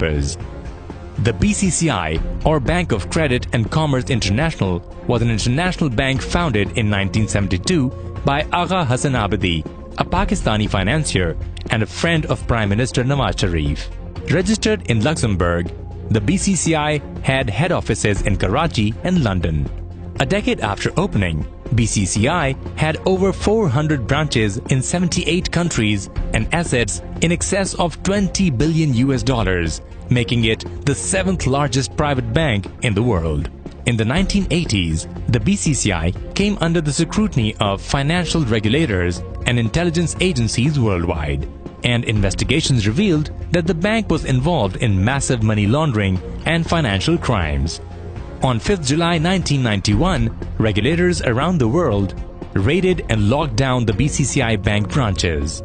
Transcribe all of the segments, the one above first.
newspapers. The BCCI, or Bank of Credit and Commerce International, was an international bank founded in 1972 by Agha Hassan Abadi, a Pakistani financier and a friend of Prime Minister Nawaz Sharif. Registered in Luxembourg, the BCCI had head offices in Karachi and London. A decade after opening, BCCI had over 400 branches in 78 countries and assets in excess of $20 billion, making it the 7th largest private bank in the world. In the 1980s, the BCCI came under the scrutiny of financial regulators and intelligence agencies worldwide, and investigations revealed that the bank was involved in massive money laundering and financial crimes. On 5th July 1991, regulators around the world raided and locked down the BCCI bank branches.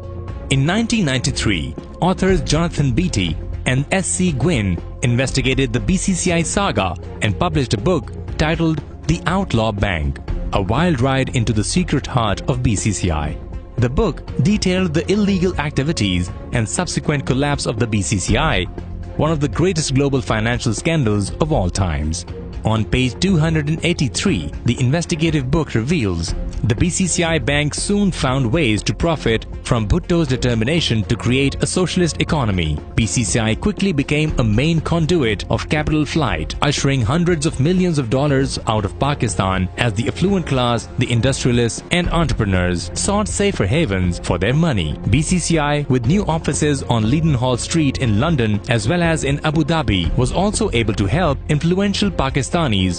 In 1993, authors Jonathan Beatty and S.C. Gwynn investigated the BCCI saga and published a book titled The Outlaw Bank, a wild ride into the secret heart of BCCI. The book detailed the illegal activities and subsequent collapse of the BCCI, one of the greatest global financial scandals of all times. On page 283, the investigative book reveals the BCCI bank soon found ways to profit from Bhutto's determination to create a socialist economy. BCCI quickly became a main conduit of capital flight, ushering hundreds of millions of dollars out of Pakistan as the affluent class, the industrialists and entrepreneurs sought safer havens for their money. BCCI, with new offices on Leadenhall Street in London as well as in Abu Dhabi, was also able to help influential Pakistanis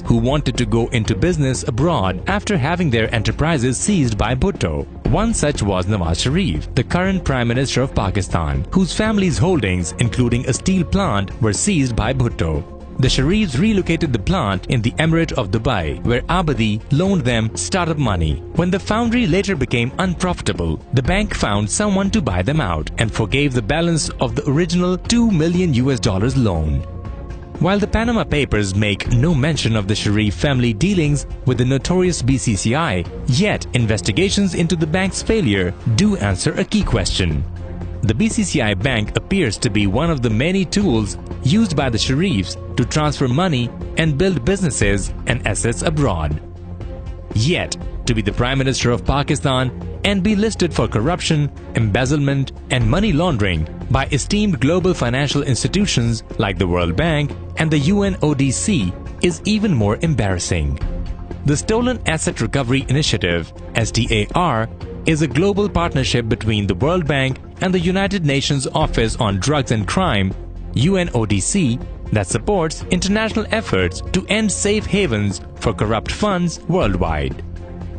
who wanted to go into business abroad after having their enterprises seized by Bhutto. One such was Nawaz Sharif, the current Prime Minister of Pakistan, whose family's holdings, including a steel plant, were seized by Bhutto. The Sharifs relocated the plant in the Emirate of Dubai, where Abadi loaned them startup money. When the foundry later became unprofitable, the bank found someone to buy them out and forgave the balance of the original $2 million loan. While the Panama Papers make no mention of the Sharif family dealings with the notorious BCCI, yet investigations into the bank's failure do answer a key question. The BCCI bank appears to be one of the many tools used by the Sharifs to transfer money and build businesses and assets abroad. Yet, to be the Prime Minister of Pakistan and be listed for corruption, embezzlement and money laundering by esteemed global financial institutions like the World Bank and the UNODC is even more embarrassing. The Stolen Asset Recovery Initiative (STAR) is a global partnership between the World Bank and the United Nations Office on Drugs and Crime (UNODC) that supports international efforts to end safe havens for corrupt funds worldwide.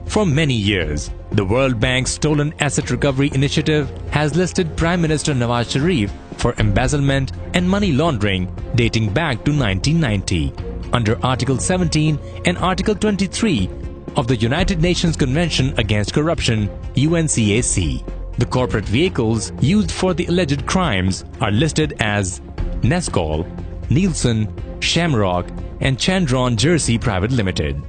For many years, the World Bank's Stolen Asset Recovery Initiative has listed Prime Minister Nawaz Sharif for embezzlement and money laundering dating back to 1990 under Article 17 and Article 23 of the United Nations Convention Against Corruption (UNCAC). The corporate vehicles used for the alleged crimes are listed as Nescol, Nielsen, Shamrock and Chandron Jersey Private Limited.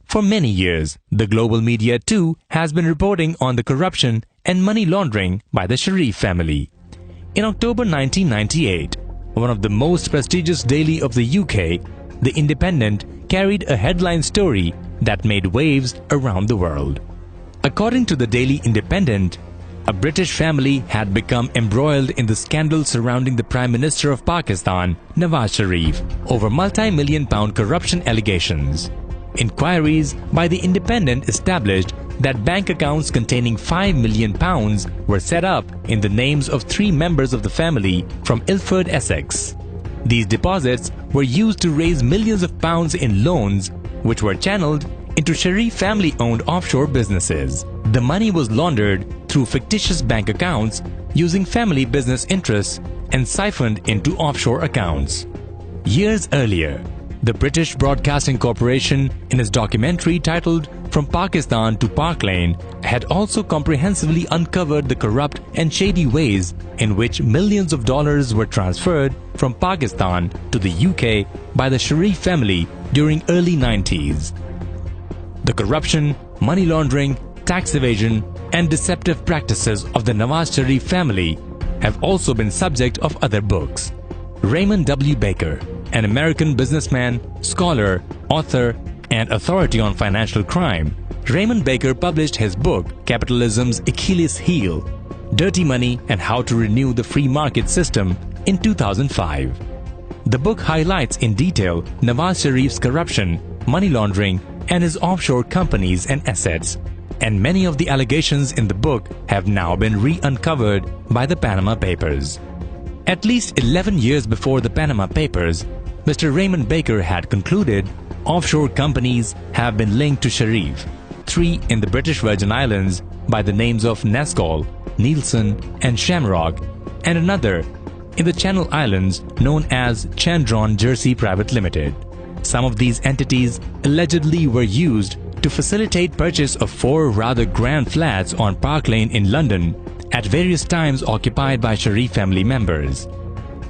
For many years, the global media too has been reporting on the corruption and money laundering by the Sharif family. In October 1998, one of the most prestigious daily of the UK, The Independent, carried a headline story that made waves around the world. According to the Daily Independent, a British family had become embroiled in the scandal surrounding the Prime Minister of Pakistan, Nawaz Sharif, over multi-million-pound corruption allegations. Inquiries by The Independent established that bank accounts containing £5 million were set up in the names of 3 members of the family from Ilford, Essex. These deposits were used to raise millions of pounds in loans, which were channeled into Sharif family-owned offshore businesses. The money was laundered through fictitious bank accounts using family business interests and siphoned into offshore accounts. Years earlier, the British Broadcasting Corporation, in its documentary titled From Pakistan to Park Lane, had also comprehensively uncovered the corrupt and shady ways in which millions of dollars were transferred from Pakistan to the UK by the Sharif family during early 90s. The corruption, money laundering, tax evasion and deceptive practices of the Nawaz Sharif family have also been subject of other books. Raymond W. Baker, an American businessman, scholar, author, and authority on financial crime. Raymond Baker published his book, Capitalism's Achilles Heel, Dirty Money and How to Renew the Free Market System, in 2005. The book highlights in detail Nawaz Sharif's corruption, money laundering, and his offshore companies and assets. And many of the allegations in the book have now been re-uncovered by the Panama Papers. At least 11 years before the Panama Papers, Mr. Raymond Baker had concluded offshore companies have been linked to Sharif, 3 in the British Virgin Islands by the names of Nescol, Nielsen, and Shamrock, and another in the Channel Islands known as Chandron Jersey Private Limited. Some of these entities allegedly were used to facilitate purchase of 4 rather grand flats on Park Lane in London, at various times occupied by Sharif family members.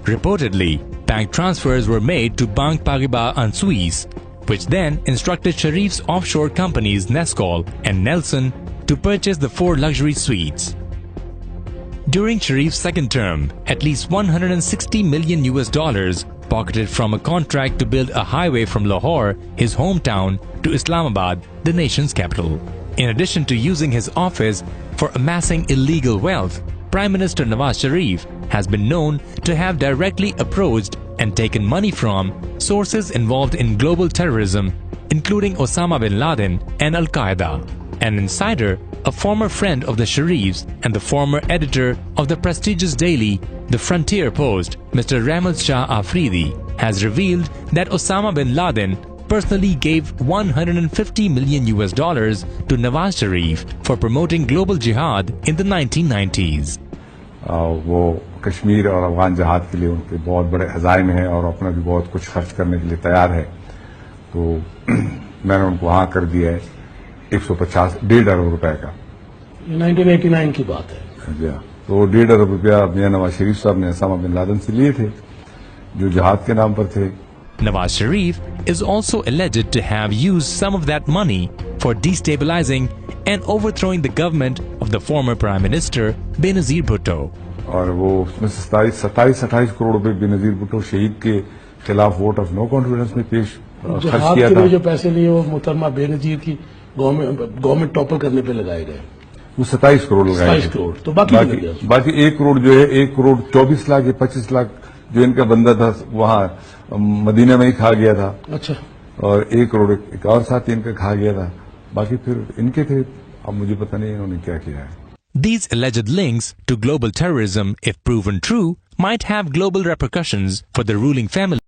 Reportedly, bank transfers were made to Banque Paribas en Suisse, which then instructed Sharif's offshore companies Nescol and Nelson to purchase the 4 luxury suites. During Sharif's second term, at least $160 million pocketed from a contract to build a highway from Lahore, his hometown, to Islamabad, the nation's capital. In addition to using his office for amassing illegal wealth, Prime Minister Nawaz Sharif has been known to have directly approached and taken money from sources involved in global terrorism, including Osama bin Laden and Al-Qaeda. An insider, a former friend of the Sharifs and the former editor of the prestigious daily The Frontier Post, Mr. Rahmat Shah Afridi, has revealed that Osama bin Laden personally gave $150 million to Nawaz Sharif for promoting global jihad in the 1990s. वो कश्मीर और अफगान जहाद के लिए उनके बहुत बड़े अज़ाइम हैं और अपना भी बहुत कुछ खर्च करने के लिए तैयार है, तो मैंने उनको हाँ कर दिया है 150 अरब रुपए का। 1989 की बात है। तो 1.5 अरब रुपया मियां नवाज शरीफ साहब ने ओसामा बिन लादेन से लिए थे, जो जहाद के नाम पर थे। Nawaz Sharif is also alleged to have used some of that money for destabilizing and overthrowing the government of the former Prime Minister Benazir Bhutto. और वो उसमें 27-28 करोड़ रुपए बेनजीर भुट्टो शहीद के खिलाफ वोट ऑफ नो कॉन्फिडेंस में पेश खर्च किया था। जो पैसे लिए वो मुहतरमा बेनजीर की गवर्नमेंट टॉपर करने पे लगाए गए, वो 27 करोड़ लगाए। 27 करोड़ तो बाकी 1 करोड़ जो है 1 करोड़ 24 लाख या 25 लाख जो इनका बंदा था वहाँ मदीना में ही खा गया था। अच्छा। और 1 करोड़ एक और साथी इनका खा गया था, बाकी फिर इनके थे। अब मुझे पता नहीं इन्होंने क्या किया है। These alleged links to global terrorism, if proven true, might have global repercussions for the ruling family.